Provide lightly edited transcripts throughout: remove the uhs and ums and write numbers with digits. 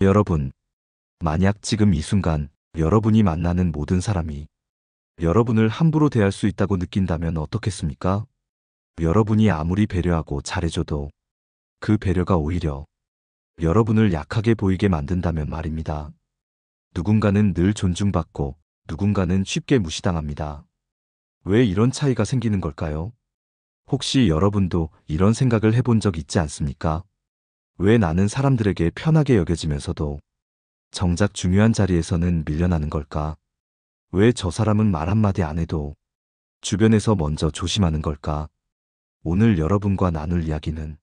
여러분, 만약 지금 이 순간 여러분이 만나는 모든 사람이 여러분을 함부로 대할 수 있다고 느낀다면 어떻겠습니까? 여러분이 아무리 배려하고 잘해줘도 그 배려가 오히려 여러분을 약하게 보이게 만든다면 말입니다. 누군가는 늘 존중받고 누군가는 쉽게 무시당합니다. 왜 이런 차이가 생기는 걸까요? 혹시 여러분도 이런 생각을 해본 적 있지 않습니까? 왜 나는 사람들에게 편하게 여겨지면서도 정작 중요한 자리에서는 밀려나는 걸까? 왜 저 사람은 말 한마디 안 해도 주변에서 먼저 조심하는 걸까? 오늘 여러분과 나눌 이야기는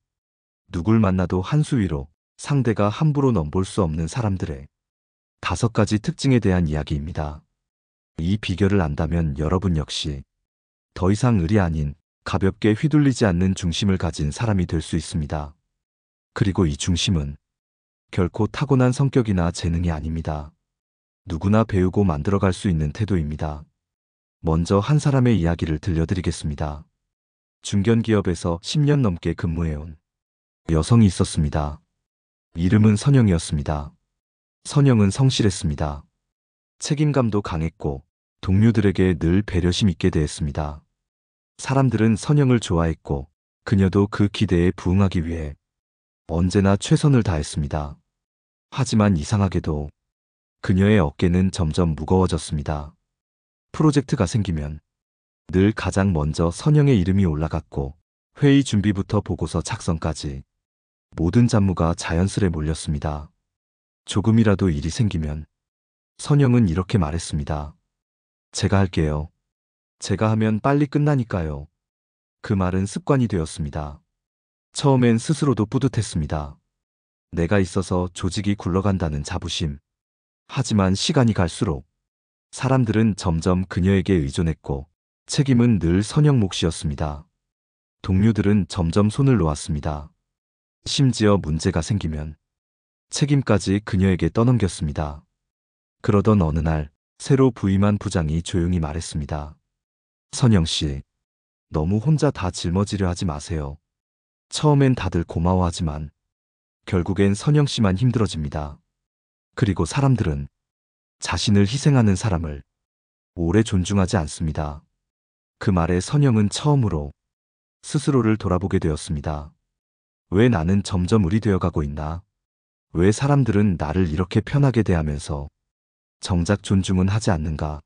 누굴 만나도 한 수 위로 상대가 함부로 넘볼 수 없는 사람들의 5가지 특징에 대한 이야기입니다. 이 비결을 안다면 여러분 역시 더 이상 을이 아닌 가볍게 휘둘리지 않는 중심을 가진 사람이 될 수 있습니다. 그리고 이 중심은 결코 타고난 성격이나 재능이 아닙니다. 누구나 배우고 만들어갈 수 있는 태도입니다. 먼저 한 사람의 이야기를 들려드리겠습니다. 중견기업에서 10년 넘게 근무해온 여성이 있었습니다. 이름은 선영이었습니다. 선영은 성실했습니다. 책임감도 강했고 동료들에게 늘 배려심 있게 대했습니다. 사람들은 선영을 좋아했고 그녀도 그 기대에 부응하기 위해 언제나 최선을 다했습니다. 하지만 이상하게도 그녀의 어깨는 점점 무거워졌습니다. 프로젝트가 생기면 늘 가장 먼저 선영의 이름이 올라갔고 회의 준비부터 보고서 작성까지 모든 잡무가 자연스레 몰렸습니다. 조금이라도 일이 생기면 선영은 이렇게 말했습니다. 제가 할게요. 제가 하면 빨리 끝나니까요. 그 말은 습관이 되었습니다. 처음엔 스스로도 뿌듯했습니다. 내가 있어서 조직이 굴러간다는 자부심. 하지만 시간이 갈수록 사람들은 점점 그녀에게 의존했고 책임은 늘 선영 몫이었습니다. 동료들은 점점 손을 놓았습니다. 심지어 문제가 생기면 책임까지 그녀에게 떠넘겼습니다. 그러던 어느 날 새로 부임한 부장이 조용히 말했습니다. 선영 씨, 너무 혼자 다 짊어지려 하지 마세요. 처음엔 다들 고마워하지만 결국엔 선영 씨만 힘들어집니다. 그리고 사람들은 자신을 희생하는 사람을 오래 존중하지 않습니다. 그 말에 선영은 처음으로 스스로를 돌아보게 되었습니다. 왜 나는 점점 을이 되어가고 있나? 왜 사람들은 나를 이렇게 편하게 대하면서 정작 존중은 하지 않는가?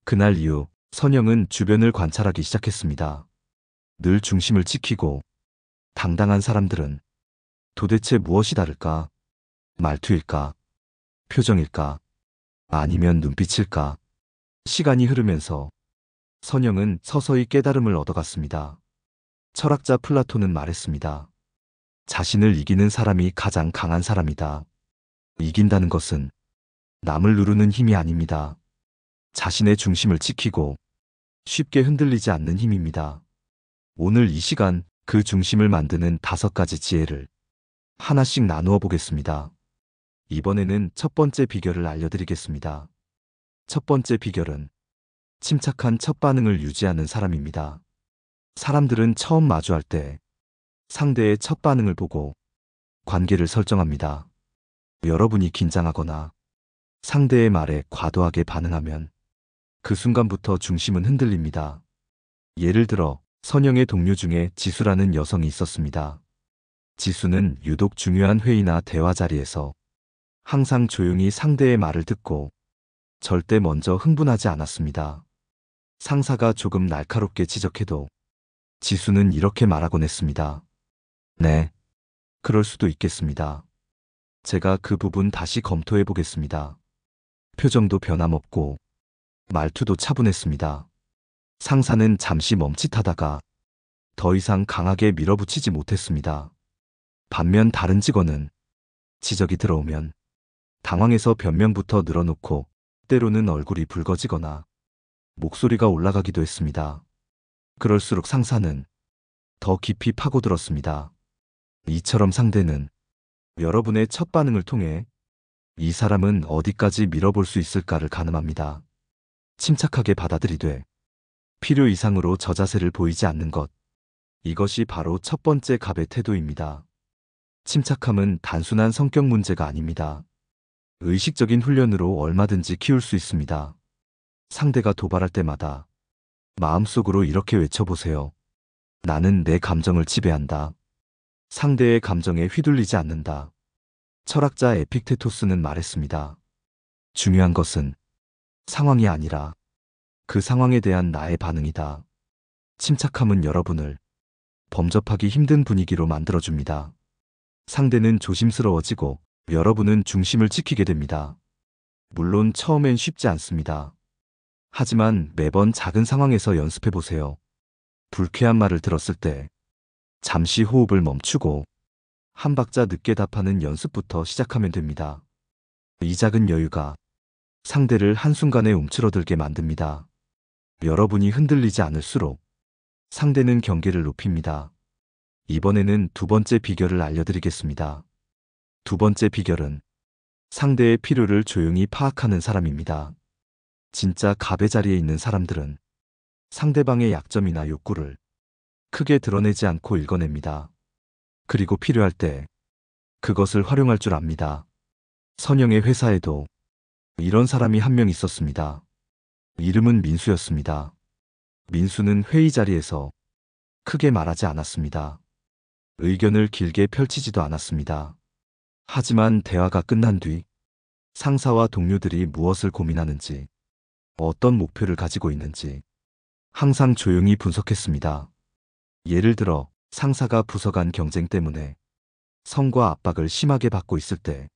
그날 이후 선영은 주변을 관찰하기 시작했습니다. 늘 중심을 지키고 당당한 사람들은 도대체 무엇이 다를까? 말투일까? 표정일까? 아니면 눈빛일까? 시간이 흐르면서 선영은 서서히 깨달음을 얻어갔습니다. 철학자 플라톤은 말했습니다. 자신을 이기는 사람이 가장 강한 사람이다. 이긴다는 것은 남을 누르는 힘이 아닙니다. 자신의 중심을 지키고 쉽게 흔들리지 않는 힘입니다. 오늘 이 시간 그 중심을 만드는 5가지 지혜를 하나씩 나누어 보겠습니다. 이번에는 첫 번째 비결을 알려드리겠습니다. 첫 번째 비결은 침착한 첫 반응을 유지하는 사람입니다. 사람들은 처음 마주할 때 상대의 첫 반응을 보고 관계를 설정합니다. 여러분이 긴장하거나 상대의 말에 과도하게 반응하면 그 순간부터 중심은 흔들립니다. 예를 들어 선영의 동료 중에 지수라는 여성이 있었습니다. 지수는 유독 중요한 회의나 대화 자리에서 항상 조용히 상대의 말을 듣고 절대 먼저 흥분하지 않았습니다. 상사가 조금 날카롭게 지적해도 지수는 이렇게 말하곤 했습니다. 네, 그럴 수도 있겠습니다. 제가 그 부분 다시 검토해 보겠습니다. 표정도 변함없고 말투도 차분했습니다. 상사는 잠시 멈칫하다가 더 이상 강하게 밀어붙이지 못했습니다. 반면 다른 직원은 지적이 들어오면 당황해서 변명부터 늘어놓고 때로는 얼굴이 붉어지거나 목소리가 올라가기도 했습니다. 그럴수록 상사는 더 깊이 파고들었습니다. 이처럼 상대는 여러분의 첫 반응을 통해 이 사람은 어디까지 밀어볼 수 있을까를 가늠합니다. 침착하게 받아들이되 필요 이상으로 저자세를 보이지 않는 것. 이것이 바로 첫 번째 갑의 태도입니다. 침착함은 단순한 성격 문제가 아닙니다. 의식적인 훈련으로 얼마든지 키울 수 있습니다. 상대가 도발할 때마다 마음속으로 이렇게 외쳐보세요. 나는 내 감정을 지배한다. 상대의 감정에 휘둘리지 않는다. 철학자 에픽테토스는 말했습니다. 중요한 것은 상황이 아니라 그 상황에 대한 나의 반응이다. 침착함은 여러분을 범접하기 힘든 분위기로 만들어줍니다. 상대는 조심스러워지고 여러분은 중심을 지키게 됩니다. 물론 처음엔 쉽지 않습니다. 하지만 매번 작은 상황에서 연습해 보세요. 불쾌한 말을 들었을 때 잠시 호흡을 멈추고 한 박자 늦게 답하는 연습부터 시작하면 됩니다. 이 작은 여유가 상대를 한순간에 움츠러들게 만듭니다. 여러분이 흔들리지 않을수록 상대는 경계를 높입니다. 이번에는 두 번째 비결을 알려드리겠습니다. 두 번째 비결은 상대의 필요를 조용히 파악하는 사람입니다. 진짜 갑의 자리에 있는 사람들은 상대방의 약점이나 욕구를 크게 드러내지 않고 읽어냅니다. 그리고 필요할 때 그것을 활용할 줄 압니다. 선영의 회사에도 이런 사람이 한 명 있었습니다. 이름은 민수였습니다. 민수는 회의 자리에서 크게 말하지 않았습니다. 의견을 길게 펼치지도 않았습니다. 하지만 대화가 끝난 뒤 상사와 동료들이 무엇을 고민하는지, 어떤 목표를 가지고 있는지 항상 조용히 분석했습니다. 예를 들어 상사가 부서 간 경쟁 때문에 성과 압박을 심하게 받고 있을 때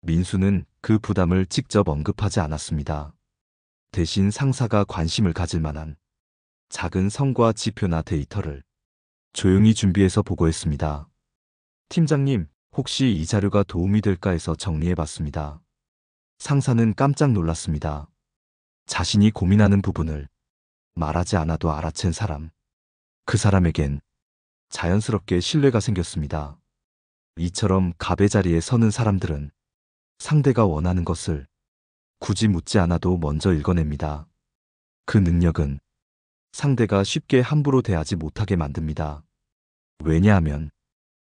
민수는 그 부담을 직접 언급하지 않았습니다. 대신 상사가 관심을 가질 만한 작은 성과 지표나 데이터를 조용히 준비해서 보고했습니다. 팀장님, 혹시 이 자료가 도움이 될까 해서 정리해봤습니다. 상사는 깜짝 놀랐습니다. 자신이 고민하는 부분을 말하지 않아도 알아챈 사람. 그 사람에겐 자연스럽게 신뢰가 생겼습니다. 이처럼 갑의 자리에 서는 사람들은 상대가 원하는 것을 굳이 묻지 않아도 먼저 읽어냅니다. 그 능력은 상대가 쉽게 함부로 대하지 못하게 만듭니다. 왜냐하면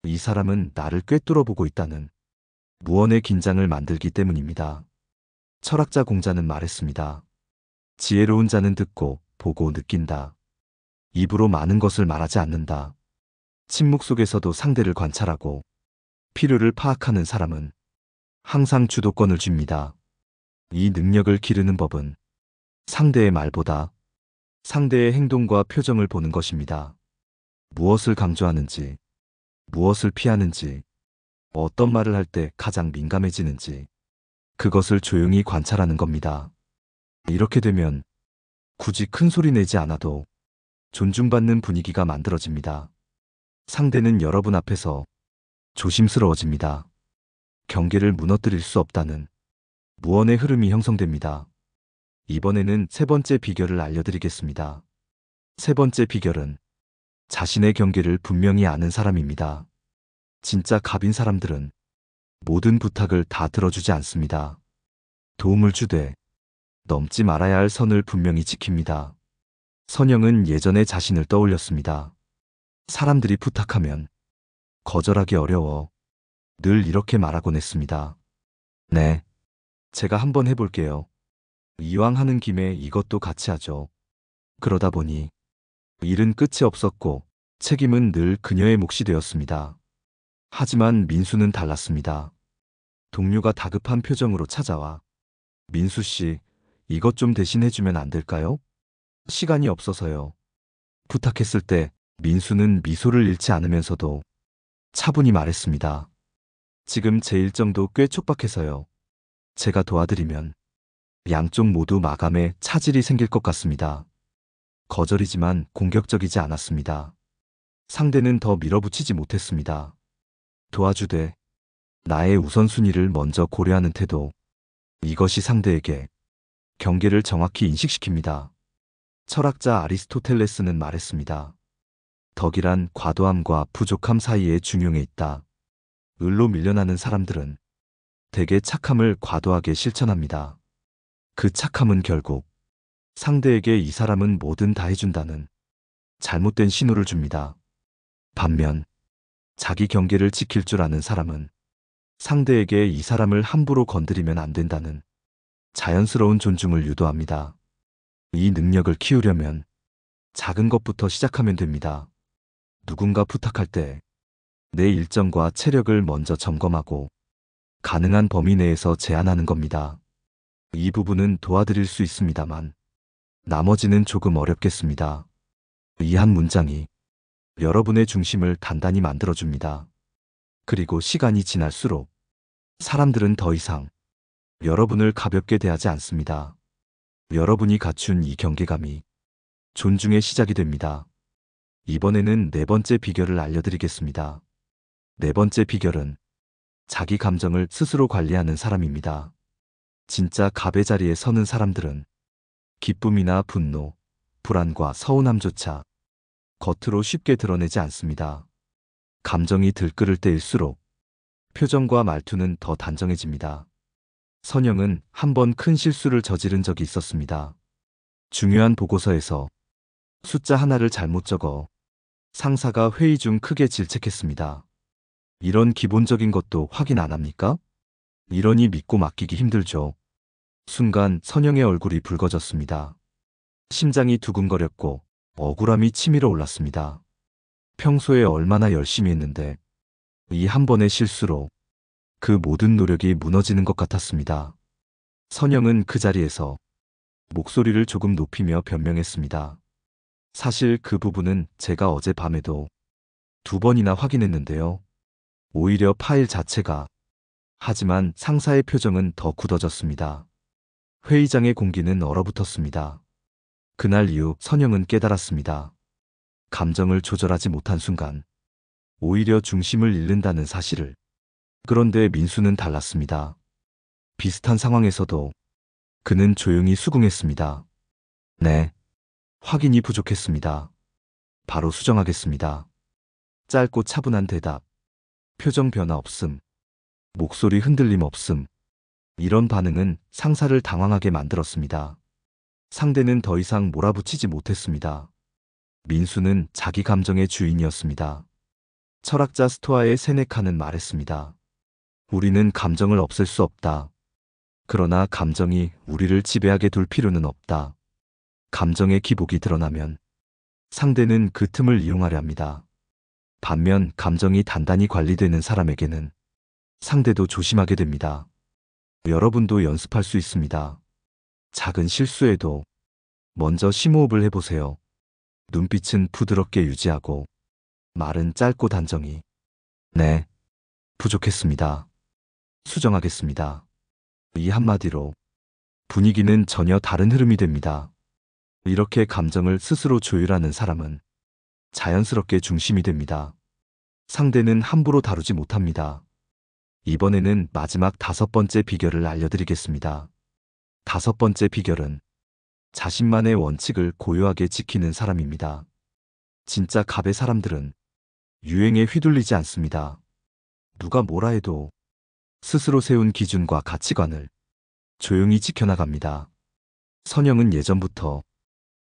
이 사람은 나를 꿰뚫어 보고 있다는 무언의 긴장을 만들기 때문입니다. 철학자 공자는 말했습니다. 지혜로운 자는 듣고 보고 느낀다. 입으로 많은 것을 말하지 않는다. 침묵 속에서도 상대를 관찰하고 필요를 파악하는 사람은 항상 주도권을 쥡니다. 이 능력을 기르는 법은 상대의 말보다 상대의 행동과 표정을 보는 것입니다. 무엇을 강조하는지, 무엇을 피하는지, 어떤 말을 할 때 가장 민감해지는지, 그것을 조용히 관찰하는 겁니다. 이렇게 되면 굳이 큰 소리 내지 않아도 존중받는 분위기가 만들어집니다. 상대는 여러분 앞에서 조심스러워집니다. 경계를 무너뜨릴 수 없다는 무언의 흐름이 형성됩니다. 이번에는 세 번째 비결을 알려드리겠습니다. 세 번째 비결은 자신의 경계를 분명히 아는 사람입니다. 진짜 갑인 사람들은 모든 부탁을 다 들어주지 않습니다. 도움을 주되 넘지 말아야 할 선을 분명히 지킵니다. 선영은 예전에 자신을 떠올렸습니다. 사람들이 부탁하면 거절하기 어려워 늘 이렇게 말하곤 했습니다. 네, 제가 한번 해볼게요. 이왕 하는 김에 이것도 같이 하죠. 그러다 보니 일은 끝이 없었고 책임은 늘 그녀의 몫이 되었습니다. 하지만 민수는 달랐습니다. 동료가 다급한 표정으로 찾아와 민수 씨, 이것 좀 대신해주면 안 될까요? 시간이 없어서요. 부탁했을 때 민수는 미소를 잃지 않으면서도 차분히 말했습니다. 지금 제 일정도 꽤 촉박해서요. 제가 도와드리면 양쪽 모두 마감에 차질이 생길 것 같습니다. 거절이지만 공격적이지 않았습니다. 상대는 더 밀어붙이지 못했습니다. 도와주되 나의 우선순위를 먼저 고려하는 태도. 이것이 상대에게 경계를 정확히 인식시킵니다. 철학자 아리스토텔레스는 말했습니다. 덕이란 과도함과 부족함 사이에 중용해 있다. 을로 밀려나는 사람들은 대개 착함을 과도하게 실천합니다. 그 착함은 결국 상대에게 이 사람은 뭐든 다 해준다는 잘못된 신호를 줍니다. 반면 자기 경계를 지킬 줄 아는 사람은 상대에게 이 사람을 함부로 건드리면 안 된다는 자연스러운 존중을 유도합니다. 이 능력을 키우려면 작은 것부터 시작하면 됩니다. 누군가 부탁할 때 내 일정과 체력을 먼저 점검하고 가능한 범위 내에서 제한하는 겁니다. 이 부분은 도와드릴 수 있습니다만 나머지는 조금 어렵겠습니다. 이 한 문장이 여러분의 중심을 단단히 만들어줍니다. 그리고 시간이 지날수록 사람들은 더 이상 여러분을 가볍게 대하지 않습니다. 여러분이 갖춘 이 경계감이 존중의 시작이 됩니다. 이번에는 네 번째 비결을 알려드리겠습니다. 네 번째 비결은 자기 감정을 스스로 관리하는 사람입니다. 진짜 갑의 자리에 서는 사람들은 기쁨이나 분노, 불안과 서운함조차 겉으로 쉽게 드러내지 않습니다. 감정이 들끓을 때일수록 표정과 말투는 더 단정해집니다. 선영은 한 번 큰 실수를 저지른 적이 있었습니다. 중요한 보고서에서 숫자 하나를 잘못 적어 상사가 회의 중 크게 질책했습니다. 이런 기본적인 것도 확인 안 합니까? 이러니 믿고 맡기기 힘들죠. 순간 선영의 얼굴이 붉어졌습니다. 심장이 두근거렸고 억울함이 치밀어 올랐습니다. 평소에 얼마나 열심히 했는데 이 한 번의 실수로 그 모든 노력이 무너지는 것 같았습니다. 선영은 그 자리에서 목소리를 조금 높이며 변명했습니다. 사실 그 부분은 제가 어젯밤에도 2번이나 확인했는데요. 오히려 파일 자체가. 하지만 상사의 표정은 더 굳어졌습니다. 회의장의 공기는 얼어붙었습니다. 그날 이후 선영은 깨달았습니다. 감정을 조절하지 못한 순간 오히려 중심을 잃는다는 사실을. 그런데 민수는 달랐습니다. 비슷한 상황에서도 그는 조용히 수긍했습니다. 네, 확인이 부족했습니다. 바로 수정하겠습니다. 짧고 차분한 대답. 표정 변화 없음. 목소리 흔들림 없음. 이런 반응은 상사를 당황하게 만들었습니다. 상대는 더 이상 몰아붙이지 못했습니다. 민수는 자기 감정의 주인이었습니다. 철학자 스토아의 세네카는 말했습니다. 우리는 감정을 없앨 수 없다. 그러나 감정이 우리를 지배하게 둘 필요는 없다. 감정의 기복이 드러나면 상대는 그 틈을 이용하려 합니다. 반면 감정이 단단히 관리되는 사람에게는 상대도 조심하게 됩니다. 여러분도 연습할 수 있습니다. 작은 실수에도 먼저 심호흡을 해보세요. 눈빛은 부드럽게 유지하고 말은 짧고 단정히. 네, 부족했습니다. 수정하겠습니다. 이 한마디로 분위기는 전혀 다른 흐름이 됩니다. 이렇게 감정을 스스로 조율하는 사람은 자연스럽게 중심이 됩니다. 상대는 함부로 다루지 못합니다. 이번에는 마지막 5번째 비결을 알려드리겠습니다. 5번째 비결은 자신만의 원칙을 고요하게 지키는 사람입니다. 진짜 갑의 사람들은 유행에 휘둘리지 않습니다. 누가 뭐라 해도 스스로 세운 기준과 가치관을 조용히 지켜나갑니다. 선영은 예전부터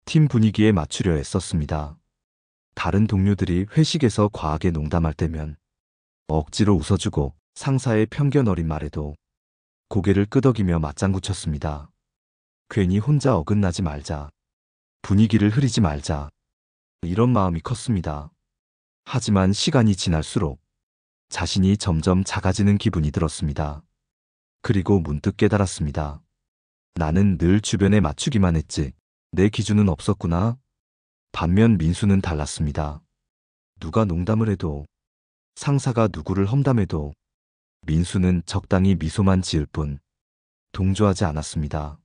팀 분위기에 맞추려 애썼습니다. 다른 동료들이 회식에서 과하게 농담할 때면 억지로 웃어주고 상사의 편견 어린 말에도 고개를 끄덕이며 맞장구 쳤습니다. 괜히 혼자 어긋나지 말자. 분위기를 흐리지 말자. 이런 마음이 컸습니다. 하지만 시간이 지날수록 자신이 점점 작아지는 기분이 들었습니다. 그리고 문득 깨달았습니다. 나는 늘 주변에 맞추기만 했지. 내 기준은 없었구나. 반면 민수는 달랐습니다. 누가 농담을 해도, 상사가 누구를 험담해도 민수는 적당히 미소만 지을 뿐 동조하지 않았습니다.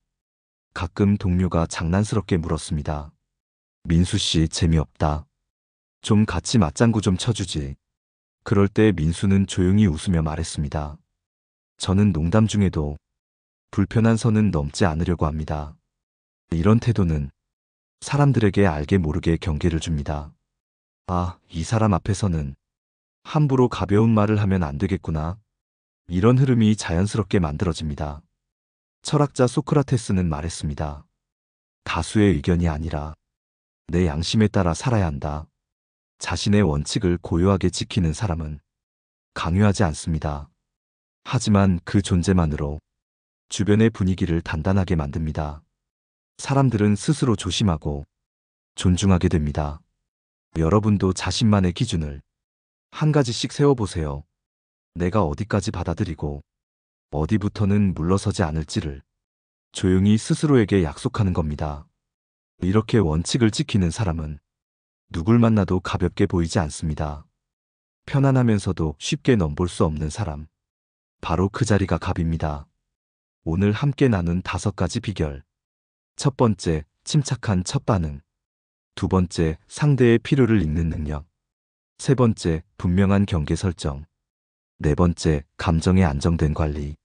가끔 동료가 장난스럽게 물었습니다. 민수 씨 재미없다. 좀 같이 맞장구 좀 쳐주지. 그럴 때 민수는 조용히 웃으며 말했습니다. 저는 농담 중에도 불편한 선은 넘지 않으려고 합니다. 이런 태도는 사람들에게 알게 모르게 경계를 줍니다. 아, 이 사람 앞에서는 함부로 가벼운 말을 하면 안 되겠구나. 이런 흐름이 자연스럽게 만들어집니다. 철학자 소크라테스는 말했습니다. 다수의 의견이 아니라 내 양심에 따라 살아야 한다. 자신의 원칙을 고요하게 지키는 사람은 강요하지 않습니다. 하지만 그 존재만으로 주변의 분위기를 단단하게 만듭니다. 사람들은 스스로 조심하고 존중하게 됩니다. 여러분도 자신만의 기준을 한 가지씩 세워보세요. 내가 어디까지 받아들이고 어디부터는 물러서지 않을지를 조용히 스스로에게 약속하는 겁니다. 이렇게 원칙을 지키는 사람은 누굴 만나도 가볍게 보이지 않습니다. 편안하면서도 쉽게 넘볼 수 없는 사람. 바로 그 자리가 갑입니다. 오늘 함께 나눈 5가지 비결. 첫 번째, 침착한 첫 반응. 두 번째, 상대의 필요를 읽는 능력. 세 번째, 분명한 경계 설정. 네 번째, 감정의 안정된 관리.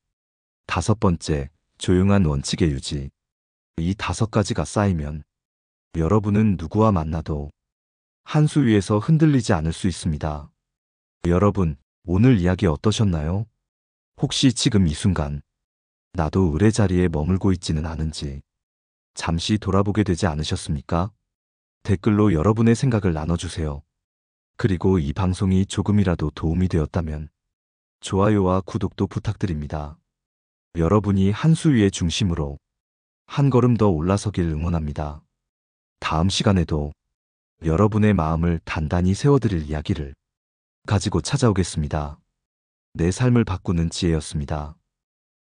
다섯 번째, 조용한 원칙의 유지. 이 5가지가 쌓이면 여러분은 누구와 만나도 한 수 위에서 흔들리지 않을 수 있습니다. 여러분, 오늘 이야기 어떠셨나요? 혹시 지금 이 순간 나도 의뢰 자리에 머물고 있지는 않은지 잠시 돌아보게 되지 않으셨습니까? 댓글로 여러분의 생각을 나눠주세요. 그리고 이 방송이 조금이라도 도움이 되었다면 좋아요와 구독도 부탁드립니다. 여러분이 한 수 위의 중심으로 한 걸음 더 올라서길 응원합니다. 다음 시간에도 여러분의 마음을 단단히 세워드릴 이야기를 가지고 찾아오겠습니다. 내 삶을 바꾸는 지혜였습니다.